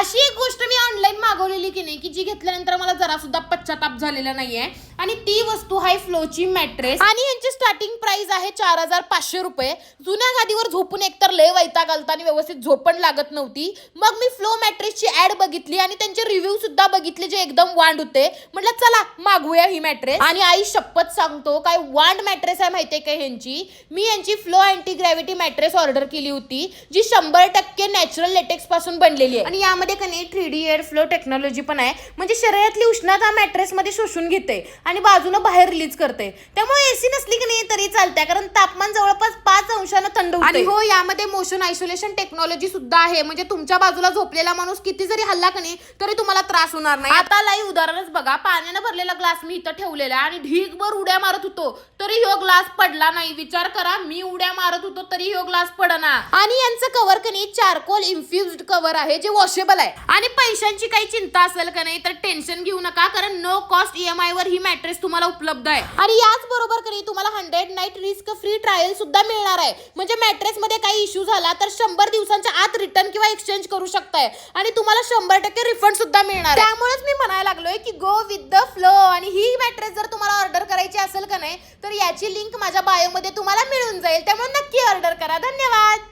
अशी एक गोष्ट मी ऑनलाईन मागवलेली की नाही की जी घेतल्यानंतर मला जरा सुद्धा पश्चाताप झालेला नाहीये आणि ती वस्तू हाय फ्लोची मॅट्रेस आणि यांची स्टार्टिंग प्राइस आहे 4500 रुपये. जुन्या गादीवर झोपून एकतर लय वैताग आलता आणि व्यवस्थित झोप पण लागत नव्हती. मग मी फ्लो मॅट्रेसची ऍड बघितली आणि त्यांचे रिव्ह्यू सुद्धा बघितले जे एकदम वांड होते. म्हटलं चला मागवूया ही मॅट्रेस आणि आई शपथ सांगतो काय वांड मॅट्रेस आहे माहितीये का ह्यांची. मी यांची flow anti gravity mattress order केली होती जी 100% नॅचरल लेटेक्स पासून बनलेली आहे आणि यामध्ये का नाही 3D एअर फ्लो टेक्नॉलॉजी पण आहे. म्हणजे शरीरातली उष्णता मॅट्रेस मध्ये शोषून घेते आणि बाजूनं बाहेर रिलीज करते. त्यामुळे एसी नसली की नाही तरी चालते कारण तापमान जवळपास 5 अंशांना थंड होते. आणि हो यामध्ये मोशन आयसोलेशन टेक्नॉलॉजी सुद्धा आहे. म्हणजे तुमच्या बाजूला झोपलेला माणूस किती जरी हल्ला का नाही तरी तुम्हाला त्रास होणार नाही. आता लाईव्ह उदाहरणच बघा. पाण्याने भरलेला ग्लास मी इथं ठेवलेला आणि ढीगभर उड्या मारत होतो तरी ह्यो ग्लास पडला नाही. विचार करा मी उड्या मारत होतो तरी ह्यो ग्लास पडना. आणि यांचं कव्हर का नाही चारकोल इन्फ्युज्ड कव्हर आहे जे वॉशेबल आहे. आणि पैशांची काही चिंता असेल का नाही तर टेन्शन घेऊ नका कारण नो कॉस्ट EMI वर ही मॅट्रेस तुम्हाला उपलब्ध आहे. आणि याच बरोबर का नाही तुम्हाला 100 नाईट रिस्क फ्री ट्रायल सुद्धा मिळणार आहे. म्हणजे मॅट्रेस मध्ये काही इश्यू झाला तर 100 दिवसांच्या आत रिटर्न किंवा एक्सचेंज करू शकताय आणि तुम्हाला 100% रिफंड सुद्धा मिळणार आहे. त्यामुळेच मी म्हणायला लागलोय की गो विथ द फ्लो. आणि ही मॅट्रेस जर तुम्हाला ऑर्डर करायची असेल का नाही तर याची लिंक माझ्या बायो मध्ये तुम्हाला मिळून जाईल. त्यामुळे नक्की ऑर्डर करा. धन्यवाद.